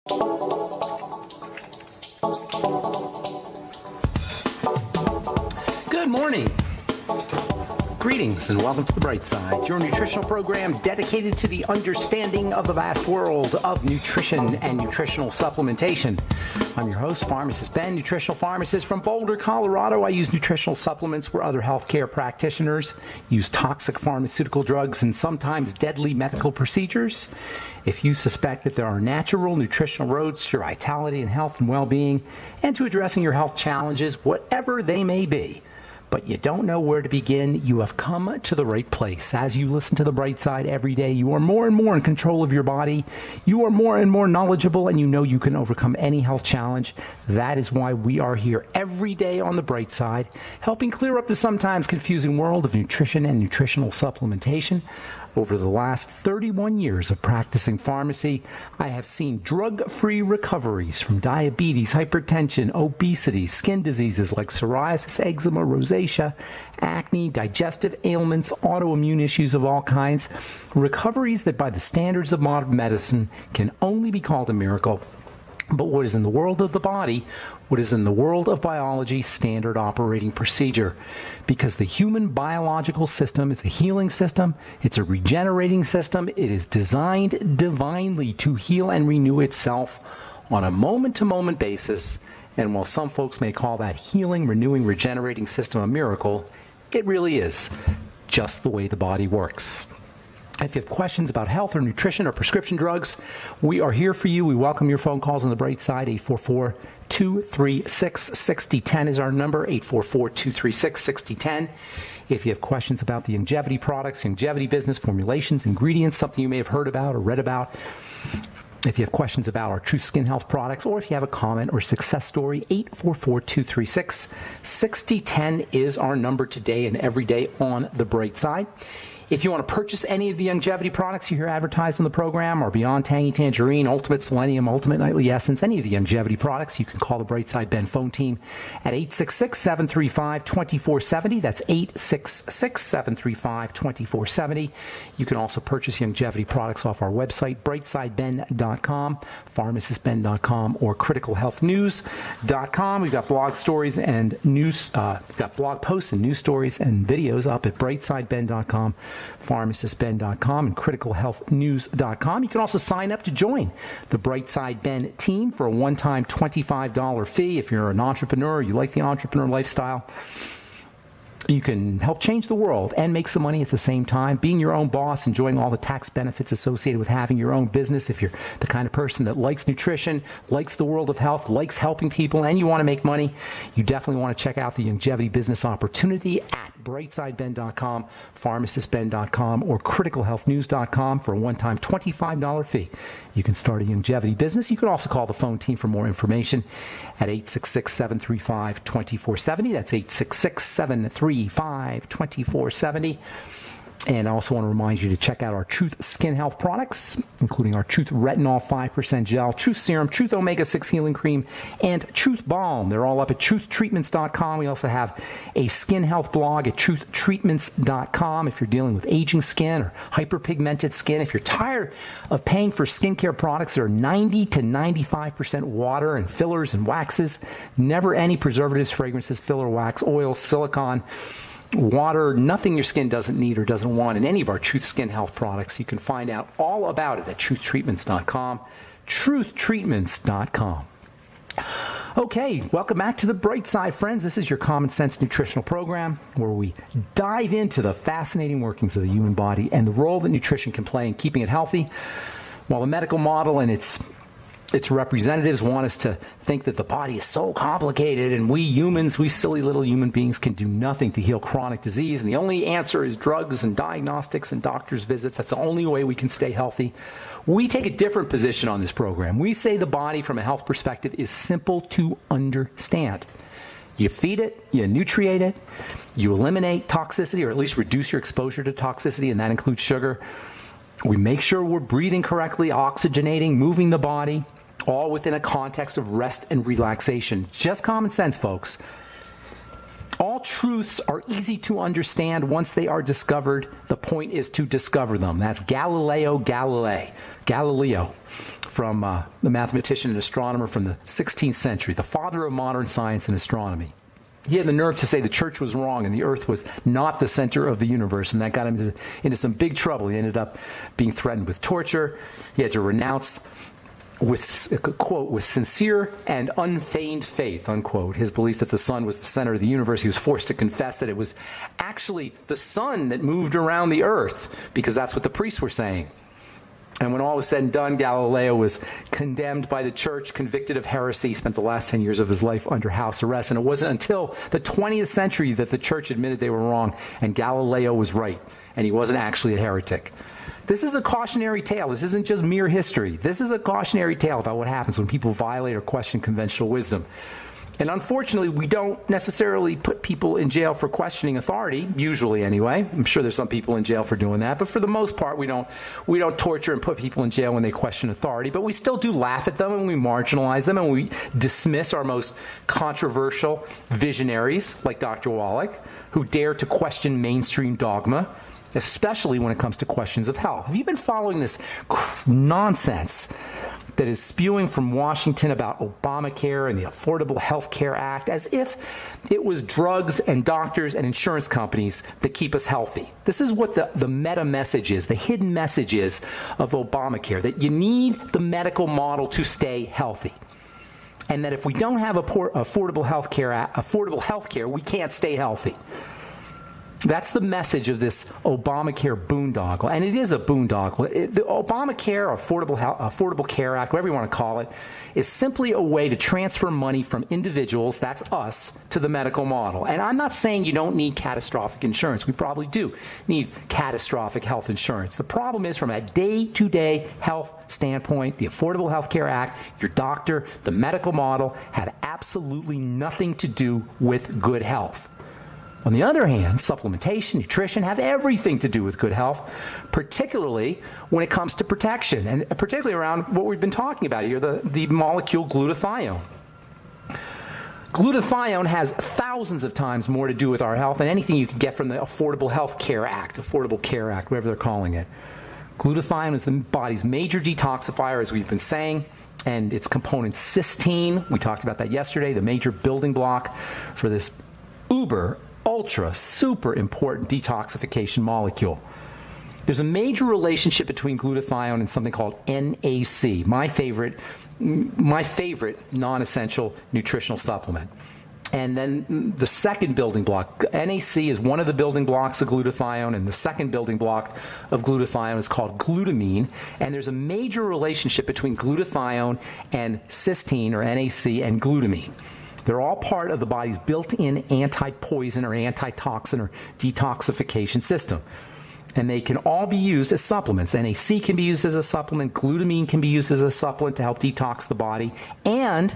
Good morning. Greetings and welcome to The Bright Side, your nutritional program dedicated to the understanding of the vast world of nutrition and nutritional supplementation. I'm your host, Pharmacist Ben, nutritional pharmacist from Boulder, Colorado. I use nutritional supplements where other healthcare practitioners use toxic pharmaceutical drugs and sometimes deadly medical procedures. If you suspect that there are natural nutritional roads to your vitality and health and well-being and to addressing your health challenges, whatever they may be, but you don't know where to begin, you have come to the right place. As you listen to The Bright Side every day, you are more and more in control of your body. You are more and more knowledgeable, and you know you can overcome any health challenge. That is why we are here every day on The Bright Side, helping clear up the sometimes confusing world of nutrition and nutritional supplementation. Over the last 31 years of practicing pharmacy, I have seen drug-free recoveries from diabetes, hypertension, obesity, skin diseases like psoriasis, eczema, rosacea, acne, digestive ailments, autoimmune issues of all kinds. Recoveries that by the standards of modern medicine can only be called a miracle. But what is in the world of the body, what is in the world of biology, standard operating procedure. Because the human biological system is a healing system, it's a regenerating system, it is designed divinely to heal and renew itself on a moment-to-moment basis. And while some folks may call that healing, renewing, regenerating system a miracle, it really is just the way the body works. If you have questions about health or nutrition or prescription drugs, we are here for you. We welcome your phone calls on The Bright Side. 844-236-6010 is our number, 844-236-6010. If you have questions about the longevity products, longevity business, formulations, ingredients, something you may have heard about or read about, if you have questions about our Truth Skin Health products, or if you have a comment or success story, 844-236-6010 is our number today and every day on The Bright Side. If you want to purchase any of the longevity products you hear advertised on the program, or Beyond Tangy Tangerine, Ultimate Selenium, Ultimate Nightly Essence, any of the longevity products, you can call the Brightside Ben phone team at 866-735-2470. That's 866-735-2470. You can also purchase longevity products off our website, brightsideben.com, pharmacistben.com, or criticalhealthnews.com. We've got blog stories and news, we've got blog posts and news stories and videos up at brightsideben.com, pharmacistben.com, and criticalhealthnews.com. You can also sign up to join the Brightside Ben team for a one-time $25 fee. If you're an entrepreneur, you like the entrepreneur lifestyle, you can help change the world and make some money at the same time, being your own boss, enjoying all the tax benefits associated with having your own business. If you're the kind of person that likes nutrition, likes the world of health, likes helping people, and you want to make money, you definitely want to check out the longevity business opportunity at brightsideben.com, pharmacistben.com, or criticalhealthnews.com for a one-time $25 fee. You can start a longevity business. You can also call the phone team for more information at 866-735-2470. That's 866-735-2470. And I also want to remind you to check out our Truth Skin Health products, including our Truth Retinol 5% Gel, Truth Serum, Truth Omega-6 Healing Cream, and Truth Balm. They're all up at truthtreatments.com. We also have a skin health blog at truthtreatments.com if you're dealing with aging skin or hyperpigmented skin. If you're tired of paying for skincare products that are 90 to 95% water and fillers and waxes, never any preservatives, fragrances, filler, wax, oil, silicone, water, nothing your skin doesn't need or doesn't want in any of our Truth Skin Health products. You can find out all about it at truthtreatments.com, truthtreatments.com. Okay, welcome back to The Bright Side, friends. This is your common sense nutritional program where we dive into the fascinating workings of the human body and the role that nutrition can play in keeping it healthy. While the medical model and its representatives want us to think that the body is so complicated and we humans, we silly little human beings, can do nothing to heal chronic disease, and the only answer is drugs and diagnostics and doctor's visits. That's the only way we can stay healthy. We take a different position on this program. We say the body from a health perspective is simple to understand. You feed it, you nutriate it, you eliminate toxicity, or at least reduce your exposure to toxicity, and that includes sugar. We make sure we're breathing correctly, oxygenating, moving the body, all within a context of rest and relaxation. Just common sense, folks. All truths are easy to understand once they are discovered. The point is to discover them. That's Galileo Galilei. from the mathematician and astronomer from the 16th century, the father of modern science and astronomy. He had the nerve to say the church was wrong and the earth was not the center of the universe, and that got him into some big trouble. He ended up being threatened with torture. He had to renounce, quote, with sincere and unfeigned faith, unquote, his belief that the sun was the center of the universe. He was forced to confess that it was actually the sun that moved around the earth, because that's what the priests were saying. And when all was said and done, Galileo was condemned by the church, convicted of heresy, spent the last 10 years of his life under house arrest. And it wasn't until the 20th century that the church admitted they were wrong, and Galileo was right, and he wasn't actually a heretic. This is a cautionary tale. This isn't just mere history. This is a cautionary tale about what happens when people violate or question conventional wisdom. And unfortunately, we don't necessarily put people in jail for questioning authority, usually anyway. I'm sure there's some people in jail for doing that, but for the most part, we don't torture and put people in jail when they question authority, but we still do laugh at them, and we marginalize them, and we dismiss our most controversial visionaries, like Dr. Wallach, who dare to question mainstream dogma, especially when it comes to questions of health. Have you been following this nonsense that is spewing from Washington about Obamacare and the Affordable Health Care Act, as if it was drugs and doctors and insurance companies that keep us healthy? This is what the meta message is, the hidden message is of Obamacare, that you need the medical model to stay healthy. And that if we don't have affordable health care, we can't stay healthy. That's the message of this Obamacare boondoggle, and it is a boondoggle. The Obamacare, Affordable Care Act, whatever you want to call it, is simply a way to transfer money from individuals, that's us, to the medical model. And I'm not saying you don't need catastrophic insurance. We probably do need catastrophic health insurance. The problem is, from a day-to-day health standpoint, the Affordable Health Care Act, your doctor, the medical model have absolutely nothing to do with good health. On the other hand, supplementation, nutrition have everything to do with good health, particularly when it comes to protection, and particularly around what we've been talking about here, the molecule glutathione. Glutathione has thousands of times more to do with our health than anything you can get from the Affordable Health Care Act, Affordable Care Act, whatever they're calling it. Glutathione is the body's major detoxifier, as we've been saying, and its component cysteine, we talked about that yesterday, the major building block for this ultra, super important detoxification molecule. There's a major relationship between glutathione and something called NAC, my favorite non-essential nutritional supplement. And then the second building block, NAC is one of the building blocks of glutathione, and the second building block of glutathione is called glutamine. And there's a major relationship between glutathione and cysteine, or NAC, and glutamine. They're all part of the body's built-in anti-poison or antitoxin or detoxification system. And they can all be used as supplements. NAC can be used as a supplement. Glutamine can be used as a supplement to help detox the body. And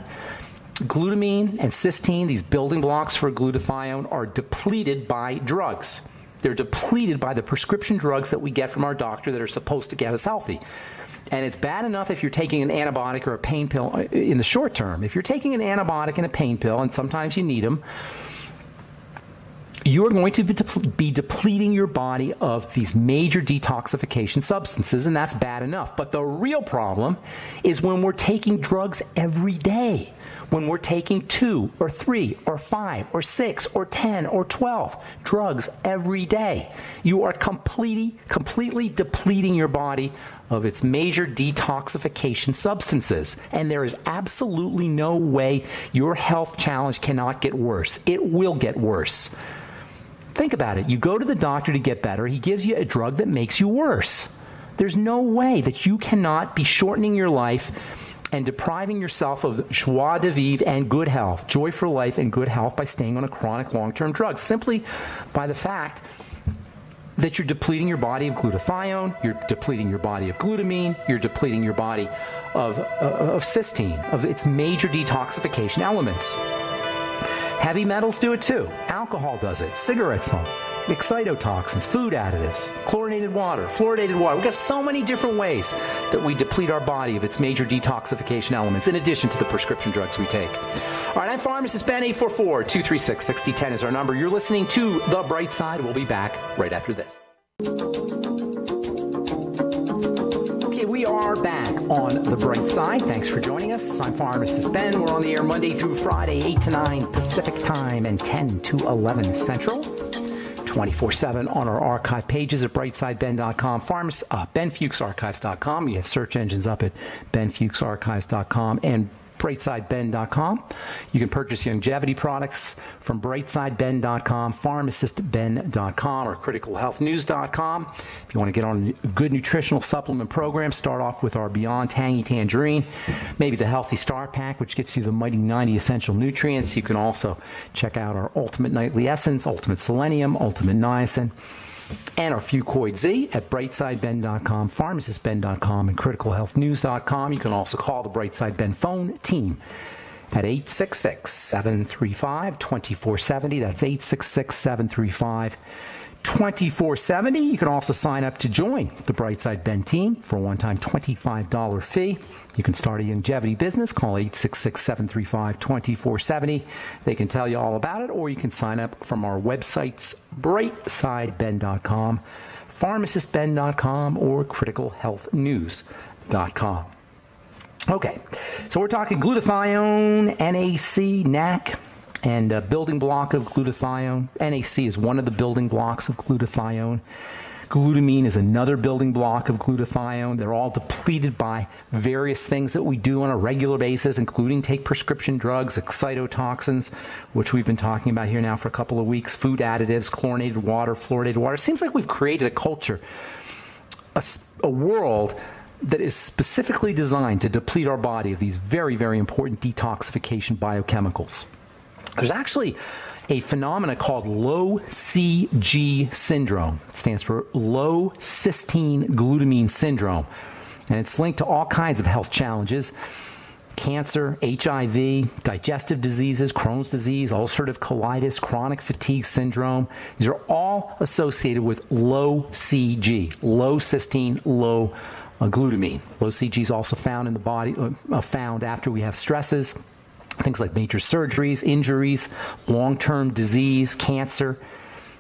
glutamine and cysteine, these building blocks for glutathione, are depleted by drugs. They're depleted by the prescription drugs that we get from our doctor that are supposed to get us healthy. And it's bad enough if you're taking an antibiotic or a pain pill in the short term. If you're taking an antibiotic and a pain pill, and sometimes you need them, you're going to be depleting your body of these major detoxification substances, and that's bad enough. But the real problem is when we're taking drugs every day, when we're taking 2 or 3 or 5 or 6 or 10 or 12 drugs every day. You are completely depleting your body of its major detoxification substances. And there is absolutely no way your health challenge cannot get worse. It will get worse. Think about it. You go to the doctor to get better. He gives you a drug that makes you worse. There's no way that you cannot be shortening your life and depriving yourself of joie de vivre and good health, joy for life and good health, by staying on a chronic long-term drug, simply by the fact that you're depleting your body of glutathione, you're depleting your body of glutamine, you're depleting your body of cysteine, of its major detoxification elements. Heavy metals do it too. Alcohol does it. Cigarette smoke, excitotoxins, food additives, chlorinated water, fluoridated water. We've got so many different ways that we deplete our body of its major detoxification elements, in addition to the prescription drugs we take. All right, I'm pharmacist Ben. 844-236-6010 is our number. You're listening to The Bright Side. We'll be back right after this. Okay, we We are back on the bright side. Thanks for joining us. I'm Pharmacist Ben. We're on the air Monday through Friday, 8 to 9 Pacific Time and 10 to 11 Central. 24/7 on our archive pages at brightsideben.com, benfuchsarchives.com. You have search engines up at benfuchsarchives.com and brightsideben.com. You can purchase longevity products from brightsideben.com, pharmacistben.com, or criticalhealthnews.com. If you want to get on a good nutritional supplement program, start off with our Beyond Tangy Tangerine, maybe the Healthy Star Pack, which gets you the mighty 90 essential nutrients. You can also check out our Ultimate Nightly Essence, Ultimate Selenium, Ultimate Niacin, and our Fucoid Z at brightsideben.com, pharmacistben.com, and criticalhealthnews.com. You can also call the Brightside Ben phone team at 866-735-2470. That's 866-735-2470. You can also sign up to join the Brightside Ben team for a one-time $25 fee. You can start a longevity business. Call 866-735-2470. They can tell you all about it, or you can sign up from our websites, brightsideben.com, pharmacistben.com, or criticalhealthnews.com. Okay, so we're talking glutathione, NAC, NAC, and a building block of glutathione. NAC is one of the building blocks of glutathione. Glutamine is another building block of glutathione. They're all depleted by various things that we do on a regular basis, including take prescription drugs, excitotoxins, which we've been talking about here now for a couple of weeks, food additives, chlorinated water, fluoridated water. It seems like we've created a culture, a world that is specifically designed to deplete our body of these very, very important detoxification biochemicals. There's actually a phenomenon called low CG syndrome. It stands for low cysteine glutamine syndrome. And it's linked to all kinds of health challenges: cancer, HIV, digestive diseases, Crohn's disease, ulcerative colitis, chronic fatigue syndrome. These are all associated with low CG, low cysteine, low glutamine. Low CG is also found in the body, found after we have stresses. Things like major surgeries, injuries, long-term disease, cancer.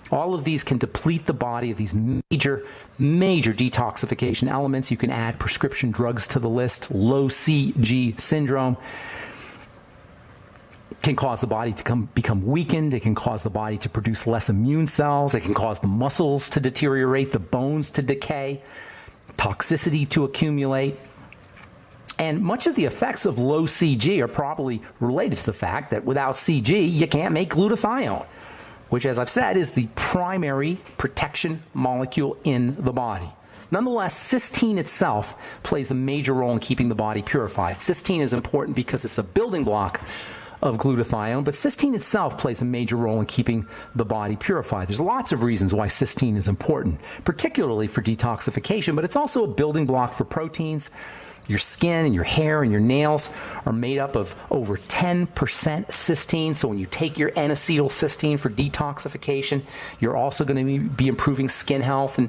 All of these can deplete the body of these major detoxification elements. You can add prescription drugs to the list. Low CG syndrome can cause the body to become weakened. It can cause the body to produce less immune cells. It can cause the muscles to deteriorate, the bones to decay, toxicity to accumulate. And much of the effects of low CG are probably related to the fact that without CG, you can't make glutathione, which, as I've said, is the primary protection molecule in the body. Nonetheless, cysteine itself plays a major role in keeping the body purified. Cysteine is important because it's a building block of glutathione, but cysteine itself plays a major role in keeping the body purified. There's lots of reasons why cysteine is important, particularly for detoxification, but it's also a building block for proteins. Your skin and your hair and your nails are made up of over 10% cysteine. So when you take your N-acetylcysteine for detoxification, you're also going to be improving skin health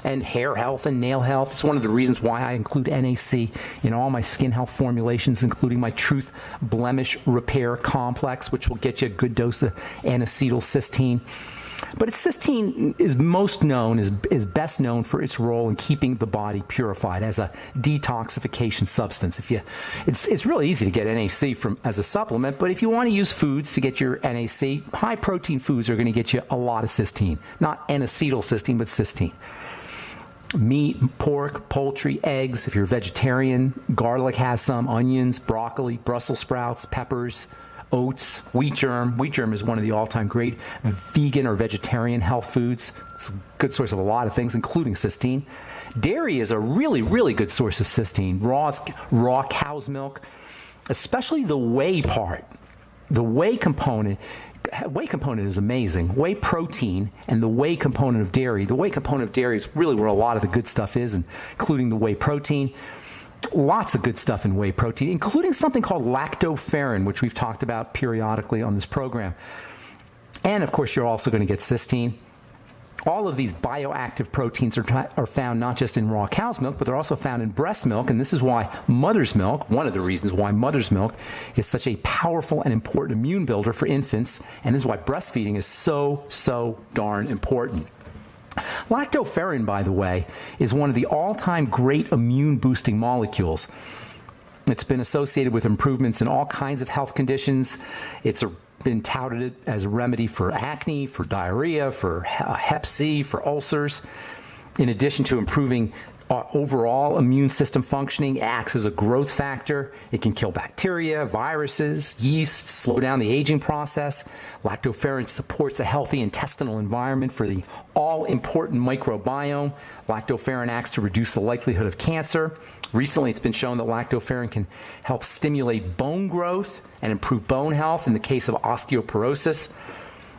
and hair health and nail health. It's one of the reasons why I include NAC in all my skin health formulations, including my Truth Blemish Repair Complex, which will get you a good dose of N-acetylcysteine. But cysteine is best known for its role in keeping the body purified as a detoxification substance. It's really easy to get NAC as a supplement, but if you want to use foods to get your NAC, high protein foods are going to get you a lot of cysteine. Not N-acetylcysteine, but cysteine. Meat, pork, poultry, eggs. If you're a vegetarian, garlic has some, onions, broccoli, Brussels sprouts, peppers, oats, wheat germ. Wheat germ is one of the all-time great vegan or vegetarian health foods. It's a good source of a lot of things, including cysteine. Dairy is a really, really good source of cysteine. Raw cow's milk, especially the whey part. The whey component is amazing. Whey protein and the whey component of dairy. The whey component of dairy is really where a lot of the good stuff is, including the whey protein. Lots of good stuff in whey protein, including something called lactoferrin, which we've talked about periodically on this program. And, of course, you're also going to get cysteine. All of these bioactive proteins are found not just in raw cow's milk, but they're also found in breast milk. And this is why mother's milk, one of the reasons why mother's milk is such a powerful and important immune builder for infants. And this is why breastfeeding is so darn important. Lactoferrin, by the way, is one of the all-time great immune-boosting molecules. It's been associated with improvements in all kinds of health conditions. It's been touted as a remedy for acne, for diarrhea, for Hep C, for ulcers. In addition to improving overall immune system functioning, it acts as a growth factor. It can kill bacteria, viruses, yeast, slow down the aging process. Lactoferrin supports a healthy intestinal environment for the all-important microbiome. Lactoferrin acts to reduce the likelihood of cancer. Recently, it's been shown that lactoferrin can help stimulate bone growth and improve bone health in the case of osteoporosis.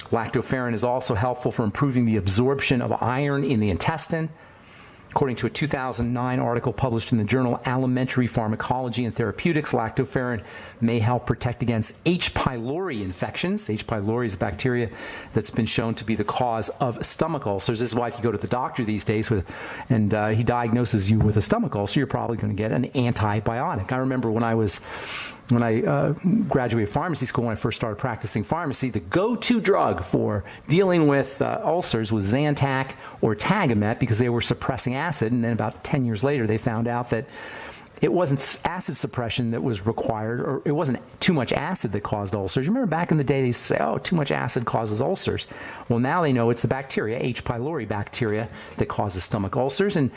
Lactoferrin is also helpful for improving the absorption of iron in the intestine. According to a 2009 article published in the journal Alimentary Pharmacology and Therapeutics, lactoferrin may help protect against H. pylori infections. H. pylori is a bacteria that's been shown to be the cause of stomach ulcers. This is why if you go to the doctor these days and he diagnoses you with a stomach ulcer, you're probably going to get an antibiotic. I remember when I graduated pharmacy school, when I first started practicing pharmacy, the go-to drug for dealing with ulcers was Zantac or Tagamet because they were suppressing acid. And then about 10 years later, they found out that it wasn't acid suppression that was required, or it wasn't too much acid that caused ulcers. You remember back in the day, they used to say, oh, too much acid causes ulcers. Well, now they know it's the bacteria, H. pylori bacteria, that causes stomach ulcers. And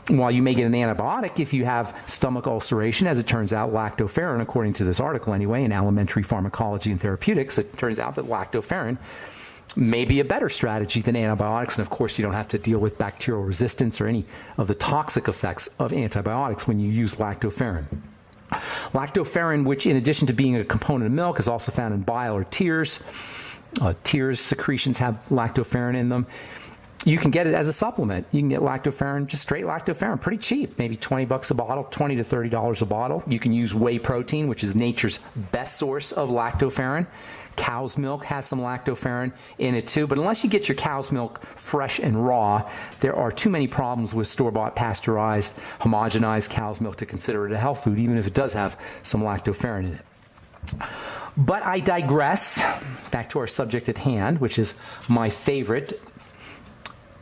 while you may get an antibiotic if you have stomach ulceration, as it turns out, lactoferrin, according to this article anyway, in Alimentary Pharmacology and Therapeutics, it turns out that lactoferrin may be a better strategy than antibiotics. And of course, you don't have to deal with bacterial resistance or any of the toxic effects of antibiotics when you use lactoferrin. Lactoferrin, which in addition to being a component of milk, is also found in bile or tears. Tears secretions have lactoferrin in them. You can get it as a supplement. You can get lactoferrin, just straight lactoferrin, pretty cheap, maybe $20 a bottle, $20 to $30 a bottle. You can use whey protein, which is nature's best source of lactoferrin. Cow's milk has some lactoferrin in it too, but unless you get your cow's milk fresh and raw, there are too many problems with store-bought, pasteurized, homogenized cow's milk to consider it a health food, even if it does have some lactoferrin in it. But I digress. Back to our subject at hand, which is my favorite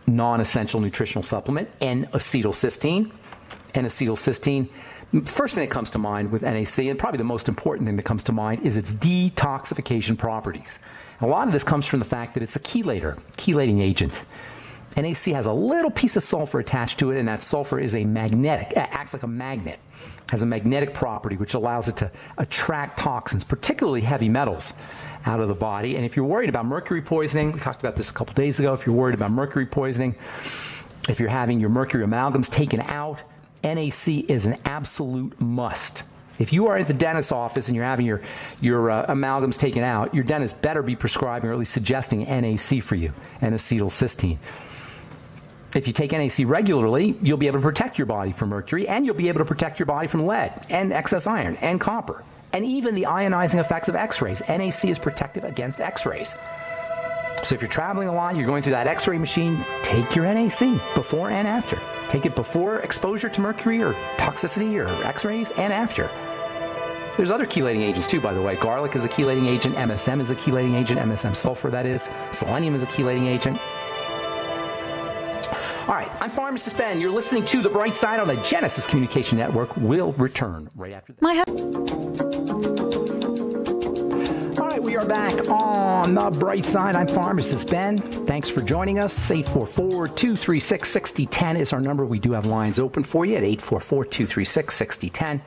non-essential nutritional supplement, N-acetylcysteine. N-acetylcysteine, first thing that comes to mind with NAC, and probably the most important thing that comes to mind, is its detoxification properties. A lot of this comes from the fact that it's a chelating agent. NAC has a little piece of sulfur attached to it, and that sulfur is acts like a magnet, has a magnetic property which allows it to attract toxins, particularly heavy metals, out of the body. And if you're worried about mercury poisoning, we talked about this a couple days ago, if you're worried about mercury poisoning, if you're having your mercury amalgams taken out, NAC is an absolute must. If you are at the dentist's office and you're having your amalgams taken out, your dentist better be prescribing or at least suggesting NAC for you, N-acetylcysteine. If you take NAC regularly, you'll be able to protect your body from mercury, and you'll be able to protect your body from lead and excess iron and copper, and even the ionizing effects of X-rays. NAC is protective against X-rays. So if you're traveling a lot, you're going through that X-ray machine, take your NAC before and after. Take it before exposure to mercury or toxicity or X-rays, and after. There's other chelating agents too, by the way. Garlic is a chelating agent. MSM is a chelating agent. MSM sulfur, that is. Selenium is a chelating agent. All right, I'm Pharmacist Ben. You're listening to The Bright Side on the Genesis Communication Network. We'll return right after this. All right, we are back on The Bright Side. I'm Pharmacist Ben. Thanks for joining us. 844-236-6010 is our number. We do have lines open for you at 844-236-6010.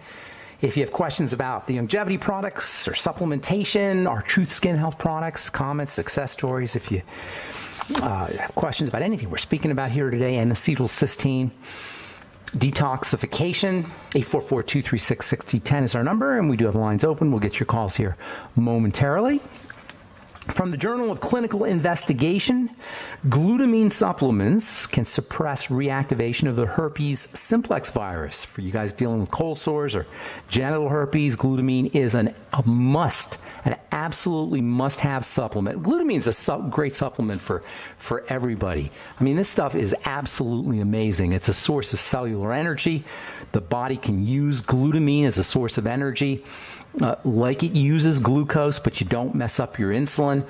If you have questions about the longevity products or supplementation, our Truth Skin Health products, comments, success stories, if you have questions about anything we're speaking about here today, and acetylcysteine detoxification, 844-236-6010 is our number, and we do have lines open. We'll get your calls here momentarily. From the Journal of Clinical Investigation, glutamine supplements can suppress reactivation of the herpes simplex virus. For you guys dealing with cold sores or genital herpes, glutamine is a must, an absolutely must-have supplement. Glutamine is a great supplement for everybody. I mean, this stuff is absolutely amazing. It's a source of cellular energy. The body can use glutamine as a source of energy. Like it uses glucose, but you don't mess up your insulin.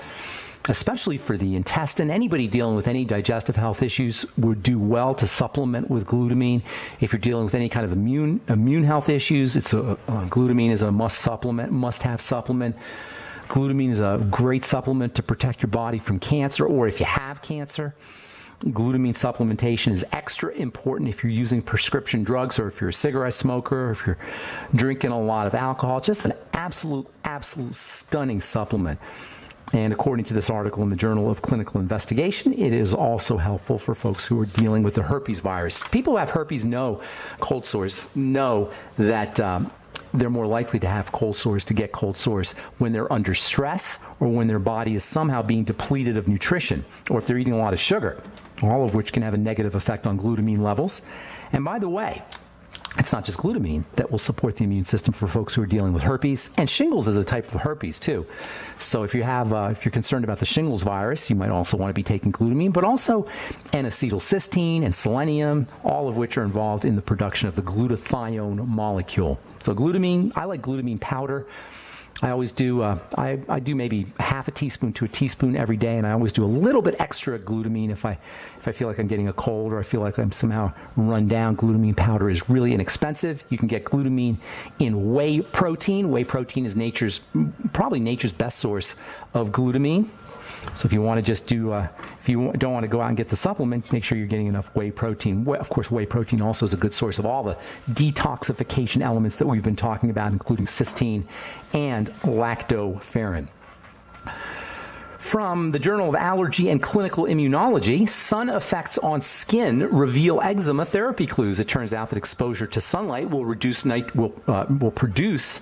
especially for the intestine. Anybody dealing with any digestive health issues would do well to supplement with glutamine. If you're dealing with any kind of immune health issues, glutamine is a must-have supplement. Glutamine is a great supplement to protect your body from cancer, or if you have cancer. Glutamine supplementation is extra important if you're using prescription drugs, or if you're a cigarette smoker, or if you're drinking a lot of alcohol. Just an absolute stunning supplement. And according to this article in the Journal of Clinical Investigation, it is also helpful for folks who are dealing with the herpes virus. People who have herpes cold sores know that they're more likely to have cold sores, to get cold sores when they're under stress, or when their body is somehow being depleted of nutrition, or if they're eating a lot of sugar, all of which can have a negative effect on glutamine levels. And by the way, it's not just glutamine that will support the immune system for folks who are dealing with herpes, and shingles is a type of herpes too. So if you're concerned about the shingles virus, you might also want to be taking glutamine, but also N-acetylcysteine and selenium, all of which are involved in the production of the glutathione molecule. So glutamine, I like glutamine powder. I always do, I do maybe half a teaspoon to a teaspoon every day, and I always do a little bit extra glutamine if I feel like I'm getting a cold, or I feel like I'm somehow run down. Glutamine powder is really inexpensive. You can get glutamine in whey protein. Whey protein is probably nature's best source of glutamine. So if you want to just do, if you don't want to go out and get the supplement, make sure you're getting enough whey protein. Of course, whey protein also is a good source of all the detoxification elements that we've been talking about, including cysteine and lactoferrin. From the Journal of Allergy and Clinical Immunology, sun effects on skin reveal eczema therapy clues. It turns out that exposure to sunlight will produce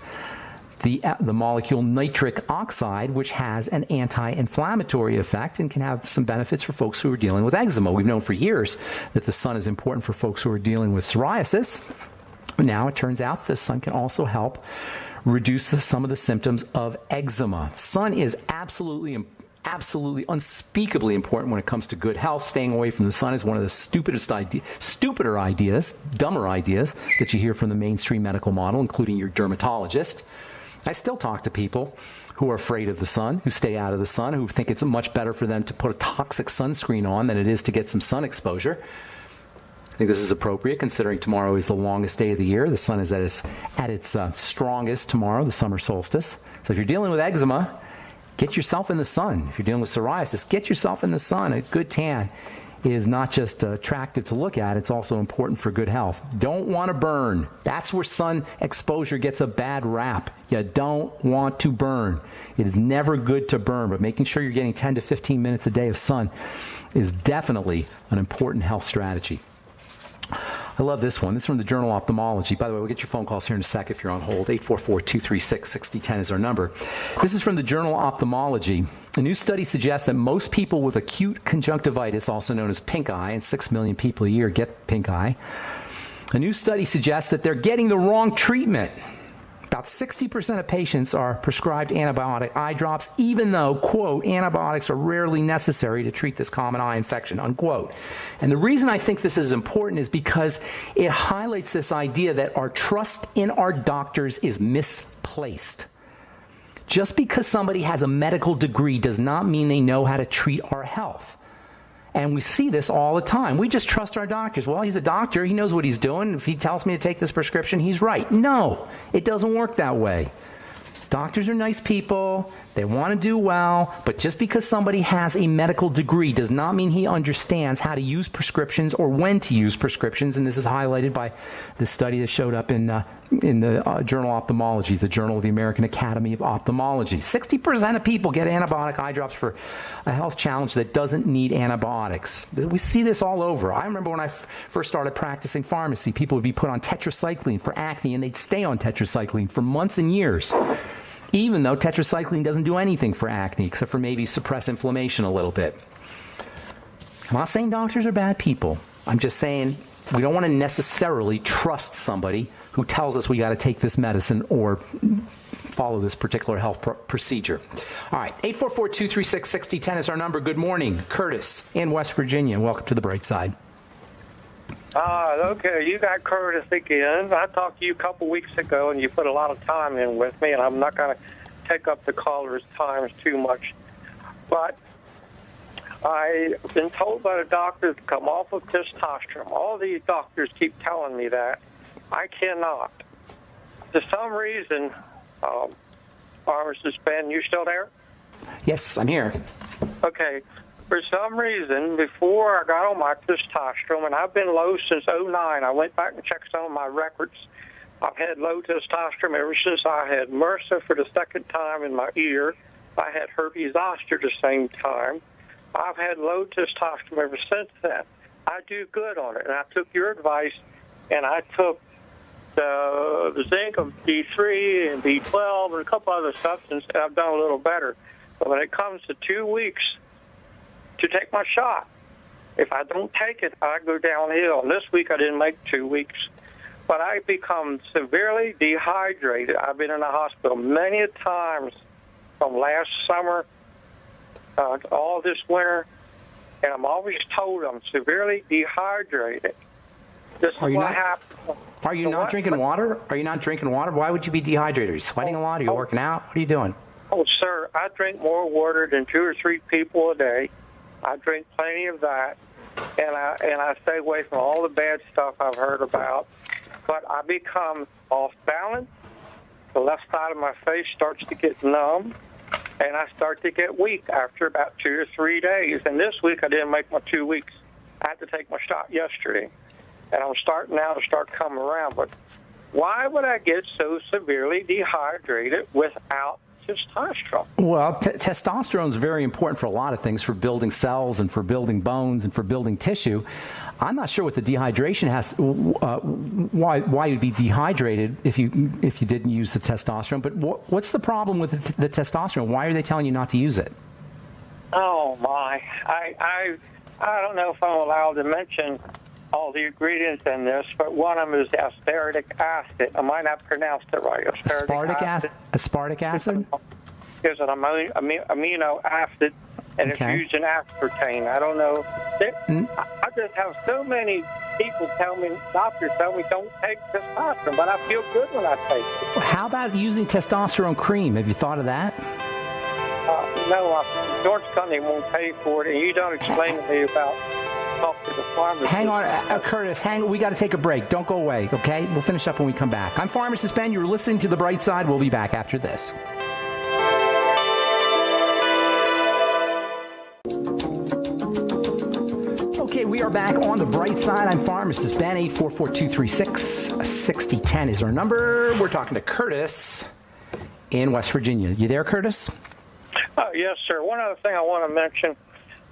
the molecule nitric oxide, which has an anti-inflammatory effect and can have some benefits for folks who are dealing with eczema. We've known for years that the sun is important for folks who are dealing with psoriasis. Now it turns out the sun can also help reduce some of the symptoms of eczema. Sun is absolutely unspeakably important when it comes to good health. Staying away from the sun is one of the dumber ideas that you hear from the mainstream medical model, including your dermatologist. I still talk to people who are afraid of the sun, who stay out of the sun, who think it's much better for them to put a toxic sunscreen on than it is to get some sun exposure. I think this is appropriate considering tomorrow is the longest day of the year. The sun is at its strongest tomorrow, the summer solstice. So if you're dealing with eczema, get yourself in the sun. If you're dealing with psoriasis, get yourself in the sun. A good tan is not just attractive to look at, it's also important for good health. Don't want to burn. That's where sun exposure gets a bad rap. You don't want to burn. It is never good to burn, but making sure you're getting 10 to 15 minutes a day of sun is definitely an important health strategy. I love this one. This is from the Journal of Ophthalmology. By the way, we'll get your phone calls here in a sec if you're on hold. 844-236-6010 is our number. This is from the Journal of Ophthalmology. A new study suggests that most people with acute conjunctivitis, also known as pink eye, and 6 million people a year get pink eye. A new study suggests that they're getting the wrong treatment. About 60% of patients are prescribed antibiotic eye drops, even though, quote, antibiotics are rarely necessary to treat this common eye infection, unquote. And the reason I think this is important is because it highlights this idea that our trust in our doctors is misplaced. Just because somebody has a medical degree does not mean they know how to treat our health. And we see this all the time. We just trust our doctors. Well, he's a doctor. He knows what he's doing. If he tells me to take this prescription, he's right. No, it doesn't work that way. Doctors are nice people. They want to do well. But just because somebody has a medical degree does not mean he understands how to use prescriptions or when to use prescriptions. And this is highlighted by this study that showed up in the Journal of Ophthalmology, the Journal of the American Academy of Ophthalmology. 60% of people get antibiotic eye drops for a health challenge that doesn't need antibiotics. We see this all over. I remember when I first started practicing pharmacy, people would be put on tetracycline for acne, and they'd stay on tetracycline for months and years, even though tetracycline doesn't do anything for acne except for maybe suppress inflammation a little bit. I'm not saying doctors are bad people. I'm just saying we don't want to necessarily trust somebody who tells us we got to take this medicine or follow this particular health procedure. All right, 844-236-6010 is our number. Good morning, Curtis in West Virginia. Welcome to the Bright Side. Okay, you got Curtis again. I talked to you a couple weeks ago, and you put a lot of time in with me, and I'm not going to take up the caller's time too much. But I've been told by the doctor to come off of testosterone. All these doctors keep telling me that. I cannot. For some reason, Pharmacist Ben, you still there? Yes, I'm here. Okay. For some reason, before I got on my testosterone, and I've been low since '09, I went back and checked some of my records. I've had low testosterone ever since I had MRSA for the second time in my ear. I had herpes zoster the same time. I've had low testosterone ever since then. I do good on it, and I took your advice, and I took the zinc of D3 and B12 and a couple other substances, and I've done a little better. But when it comes to 2 weeks to take my shot, if I don't take it, I go downhill. And this week I didn't make 2 weeks. But I become severely dehydrated. I've been in the hospital many times from last summer all this winter, and I'm always told I'm severely dehydrated. This is what happened. Are you not drinking water? Are you not drinking water? Why would you be dehydrated? Are you sweating a lot? Are you working out? What are you doing? Oh, sir, I drink more water than 2 or 3 people a day. I drink plenty of that, and I stay away from all the bad stuff I've heard about. But I become off balance. The left side of my face starts to get numb, and I start to get weak after about 2 or 3 days. And this week I didn't make my 2 weeks. I had to take my shot yesterday, and I'm starting now to start coming around. But why would I get so severely dehydrated without testosterone? Well, testosterone is very important for a lot of things, for building cells and for building bones and for building tissue. I'm not sure what the dehydration has, why you'd be dehydrated if you didn't use the testosterone. But what's the problem with the testosterone? Why are they telling you not to use it? Oh my! I don't know if I'm allowed to mention all the ingredients in this, but one of them is aspartic acid. I might not pronounce it right. Aspartic acid. Aspartic acid. Is an amino acid, and it's used in aspartame. I don't know. I just have so many people doctors tell me don't take testosterone, but I feel good when I take it. How about using testosterone cream? Have you thought of that? No, George Cunningham won't pay for it, and you don't explain to me about talk to the pharmacist. Hang on, Curtis, we got to take a break. Don't go away, okay? We'll finish up when we come back. I'm Pharmacist Ben. You're listening to The Bright Side. We'll be back after this. Okay, we are back on The Bright Side. I'm Pharmacist Ben. 844-236-6010 is our number. We're talking to Curtis in West Virginia. You there, Curtis? Yes, sir. One other thing I want to mention.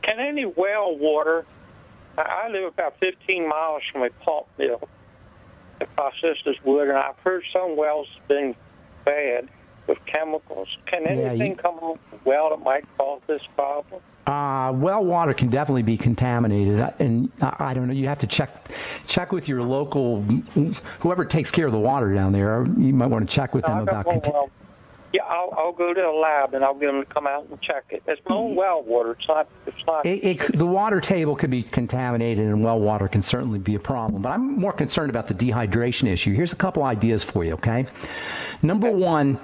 Can any well water, I live about 15 miles from a pulp mill that processes wood, and I've heard some wells have been bad with chemicals. Can anything come off the well that might cause this problem? Well water can definitely be contaminated, and I don't know. You have to check with your local, whoever takes care of the water down there. You might want to check with them about contamination. Yeah, I'll go to the lab and I'll get them to come out and check it. It's my own well water. It's not. The water table could be contaminated, and well water can certainly be a problem. But I'm more concerned about the dehydration issue. Here's a couple ideas for you. Okay, number one.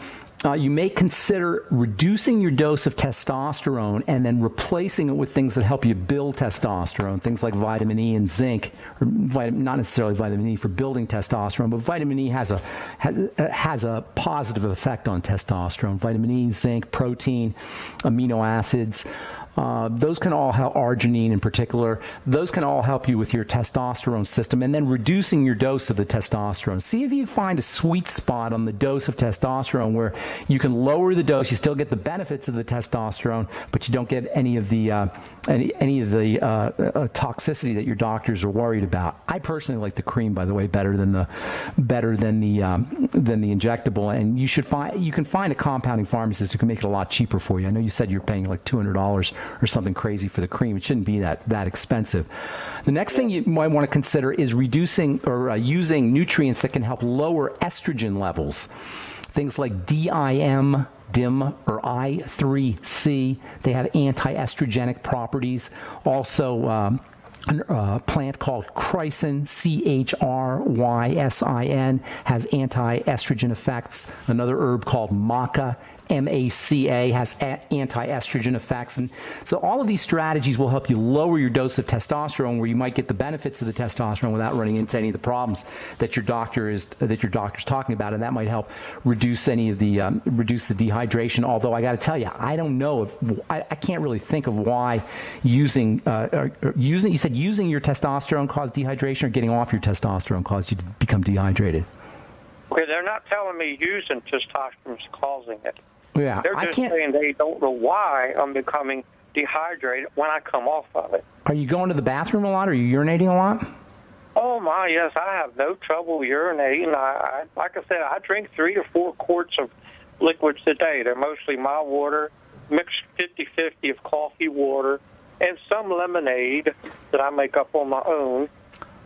You may consider reducing your dose of testosterone and then replacing it with things that help you build testosterone, things like vitamin E and zinc, or not necessarily vitamin E for building testosterone, but vitamin E has a positive effect on testosterone. Vitamin E, zinc, protein, amino acids. Those can all help, arginine in particular, those can all help you with your testosterone system, and then reducing your dose of the testosterone. See if you find a sweet spot on the dose of testosterone where you can lower the dose, you still get the benefits of the testosterone, but you don't get any of the toxicity that your doctors are worried about. I personally like the cream, by the way, better than the injectable, and you can find a compounding pharmacist who can make it a lot cheaper for you. I know you said you're paying like $200 or something crazy for the cream. It shouldn't be that expensive. The next thing you might want to consider is reducing or using nutrients that can help lower estrogen levels. Things like DIM or I3C. They have anti-estrogenic properties. Also, a plant called chrysin, Chrysin, has anti-estrogen effects. Another herb called maca, MACA, has anti-estrogen effects. And so all of these strategies will help you lower your dose of testosterone, where you might get the benefits of the testosterone without running into any of the problems that your doctor's talking about, and that might help reduce any of the reduce the dehydration. Although I got to tell you, I don't know if I can't really think of why using you said using your testosterone caused dehydration, or getting off your testosterone caused you to become dehydrated. Okay, they're not telling me using testosterone is causing it. Yeah, they're just saying they don't know why I'm becoming dehydrated when I come off of it. Are you going to the bathroom a lot? Are you urinating a lot? Oh my, yes, I have no trouble urinating. I like I said, I drink 3 to 4 quarts of liquids a day. They're mostly mild water, mixed 50-50 of coffee, water, and some lemonade that I make up on my own.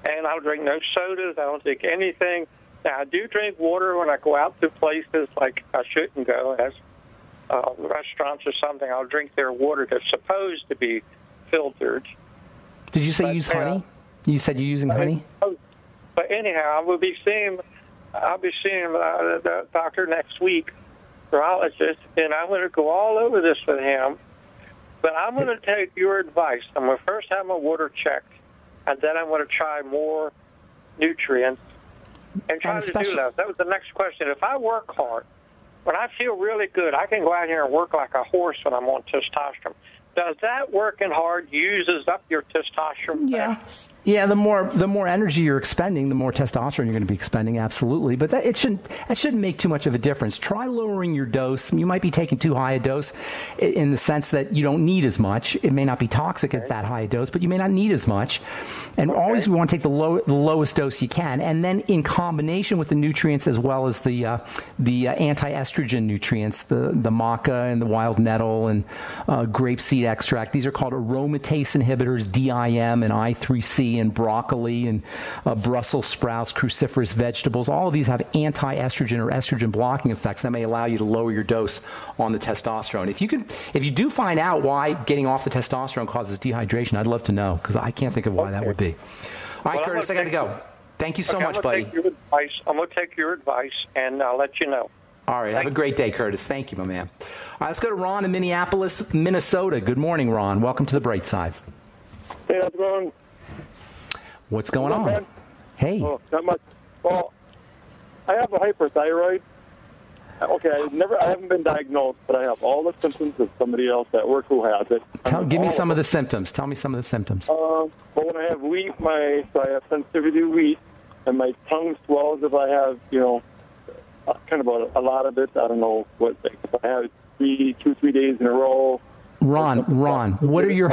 And I don't drink no sodas. I don't drink anything. Now, I do drink water when I go out to places like I shouldn't go, as restaurants or something. I'll drink their water that's supposed to be filtered. Did you say use honey? You said you're using honey? But anyhow, I'll be seeing the doctor next week, urologist, and I'm going to go all over this with him. But I'm going to take your advice. I'm going to first have my water checked, and then I'm going to try more nutrients and try to do less. That was the next question. If I work hard, when I feel really good, I can go out here and work like a horse when I'm on testosterone. Does that working hard uses up your testosterone? Yeah. Yeah, the more energy you're expending, the more testosterone you're going to be expending, absolutely. But that shouldn't make too much of a difference. Try lowering your dose. You might be taking too high a dose in the sense that you don't need as much. It may not be toxic at that high a dose, but you may not need as much. And always we want to take the lowest dose you can. And then in combination with the nutrients as well as the anti-estrogen nutrients, the maca and the wild nettle and grapeseed extract. These are called aromatase inhibitors, DIM and I3C, and broccoli and Brussels sprouts, cruciferous vegetables. All of these have anti-estrogen or estrogen blocking effects that may allow you to lower your dose on the testosterone. If you do find out why getting off the testosterone causes dehydration, I'd love to know, because I can't think of why that would be. All right, Curtis, I got to go. Thank you so much, buddy. I'm going to take your advice, and I'll let you know. All right, have a great day, Curtis. Thank you, my man. All right, let's go to Ron in Minneapolis, Minnesota. Good morning, Ron. Welcome to the Bright Side. Hey, how's it going? What's going on? Man? Hey. Oh, not much. Well, I have a hyperthyroid. Okay, I haven't been diagnosed, but I have all the symptoms of somebody else at work who has it. Give me some of the symptoms. Tell me some of the symptoms. Well, when I have wheat, so I have sensitivity to wheat, and my tongue swells if I have, kind of a lot of it. I don't know what. If I have it 2-3 days in a row. Ron, what are your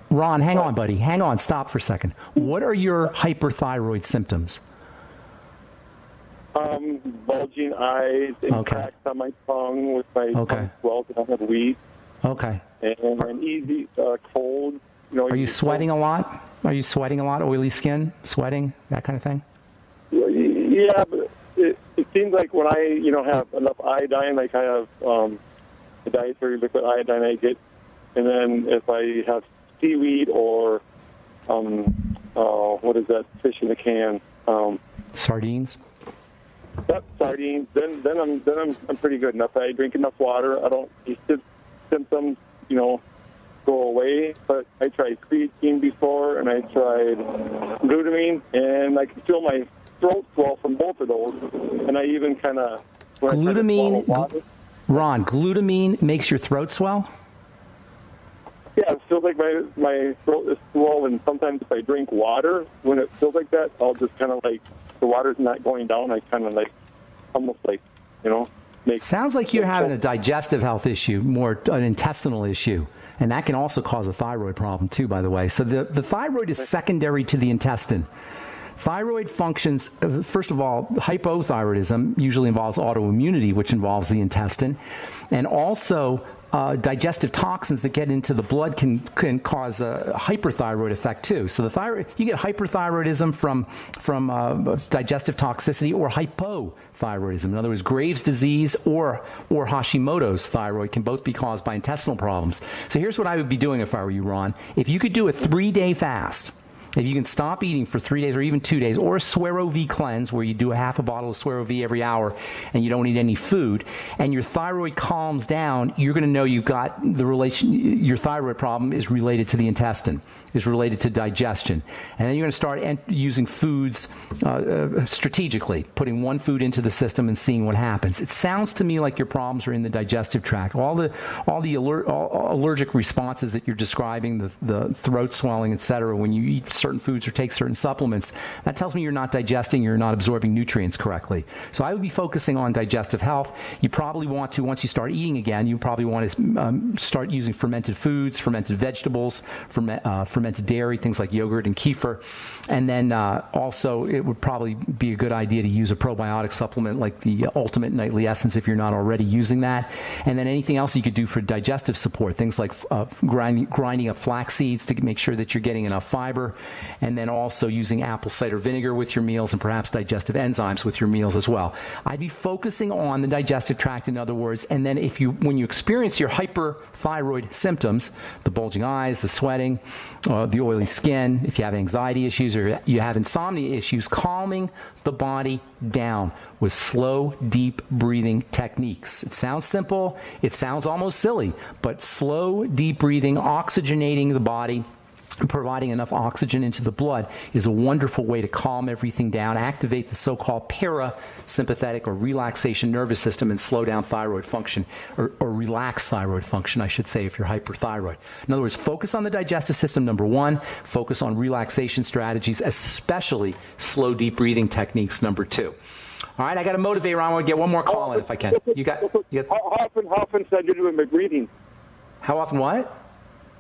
Ron, hang on, buddy. Hang on. Stop for a second. What are your hyperthyroid symptoms? Bulging eyes and cracks on my tongue with my tongue swells if I have wheat. Okay. And an easy cold. Are you sweating a lot? Oily skin, sweating, that kind of thing? Yeah, but it seems like when I, have enough iodine, like I have the dietary liquid iodine I get, and then if I have seaweed or what is that fish in the can? Sardines. Yep, sardines. Then I'm pretty good enough. I drink enough water. I don't. These symptoms, go away. But I tried creatine before, and I tried glutamine, and I can feel my throat swell from both of those. And I even kind of glutamine. Ron, glutamine makes your throat swell? Yeah, it feels like my throat is swollen. Sometimes if I drink water, when it feels like that, I'll just kind of like, the water's not going down. I kind of like, almost like, Sounds like you're having a digestive health issue, more an intestinal issue. And that can also cause a thyroid problem too, by the way. So the thyroid is secondary to the intestine. Thyroid functions, first of all, hypothyroidism usually involves autoimmunity, which involves the intestine. And also, digestive toxins that get into the blood can cause a hyperthyroid effect too. So the thyroid, you get hyperthyroidism from digestive toxicity or hypothyroidism. In other words, Graves' disease or Hashimoto's thyroid can both be caused by intestinal problems. So here's what I would be doing if I were you, Ron. If you could do a 3-day fast, if you can stop eating for 3 days or even 2 days, or a Suero V cleanse where you do a half a bottle of Suero V every hour and you don't eat any food, and your thyroid calms down, you're going to know you've got your thyroid problem is related to the intestine, is related to digestion. And then you're going to start using foods strategically, putting one food into the system and seeing what happens. It sounds to me like your problems are in the digestive tract. All the allergic responses that you're describing, the throat swelling, etc., when you eat certain foods or take certain supplements, that tells me you're not digesting, you're not absorbing nutrients correctly. So I would be focusing on digestive health. You probably want to, once you start eating again, you probably want to start using fermented foods, fermented vegetables, fermented dairy, things like yogurt and kefir. And then also it would probably be a good idea to use a probiotic supplement like the Ultimate Nightly Essence if you're not already using that. And then anything else you could do for digestive support, things like grinding up flax seeds to make sure that you're getting enough fiber, and then also using apple cider vinegar with your meals and perhaps digestive enzymes with your meals as well. I'd be focusing on the digestive tract, in other words, and then when you experience your hyperthyroid symptoms, the bulging eyes, the sweating, the oily skin, if you have anxiety issues or you have insomnia issues, calming the body down with slow, deep breathing techniques. It sounds simple, it sounds almost silly, but slow, deep breathing, oxygenating the body, providing enough oxygen into the blood is a wonderful way to calm everything down, activate the so-called parasympathetic or relaxation nervous system, and slow down thyroid function, or relax thyroid function, I should say, if you're hyperthyroid. In other words, focus on the digestive system, number one. Focus on relaxation strategies, especially slow, deep breathing techniques, number two. All right, I got to motivate Ron. I want to get one more call in if I can. How often should I do my breathing? How often what?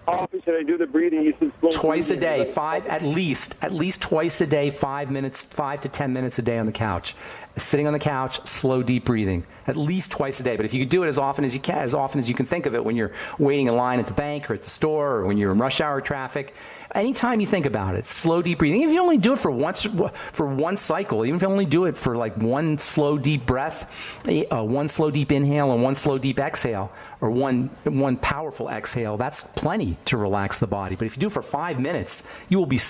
How often should I do the breathing? You said slow twice breathing. a day, at least twice a day, 5 to 10 minutes a day on the couch. Sitting on the couch, slow, deep breathing, at least twice a day. But if you could do it as often as you can think of it, when you're waiting in line at the bank or at the store or when you're in rush hour traffic, anytime you think about it, slow, deep breathing. If you only do it for one cycle, even if you only do it for like one slow, deep breath, one slow, deep inhale and one slow, deep exhale, or one powerful exhale, that's plenty to relax the body. But if you do it for 5 minutes, you will be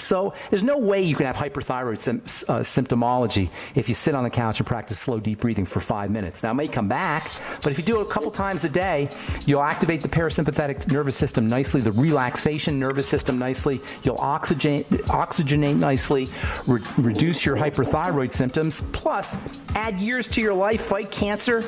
there's no way you can have hyperthyroid symptomology if you sit on the couch and practice slow, deep breathing for 5 minutes. Now, it may come back, but if you do it a couple times a day, you'll activate the parasympathetic nervous system nicely, the relaxation nervous system nicely, you'll oxygenate nicely, reduce your hyperthyroid symptoms, plus add years to your life, fight cancer,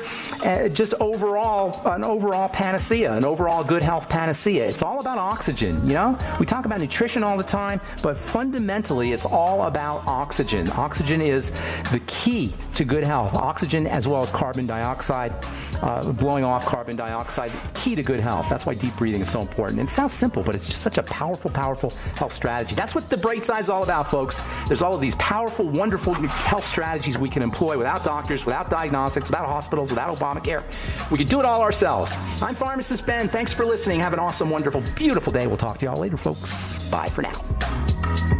just an overall panacea, an overall good health panacea. It's all about oxygen, you know? We talk about nutrition all the time, but fundamentally it's all about oxygen. Oxygen is the key to good health. Oxygen as well as carbon dioxide, blowing off carbon dioxide, key to good health. That's why deep breathing is so important. And it sounds simple, but it's just such a powerful health strategy. That's what the Bright Side's all about, folks. There's all of these powerful, wonderful health strategies we can employ without doctors, without diagnostics, without hospitals, without Obamacare. We can do it all ourselves. I'm Pharmacist Ben. Thanks for listening. Have an awesome, wonderful, beautiful day. We'll talk to you all later, folks. Bye for now.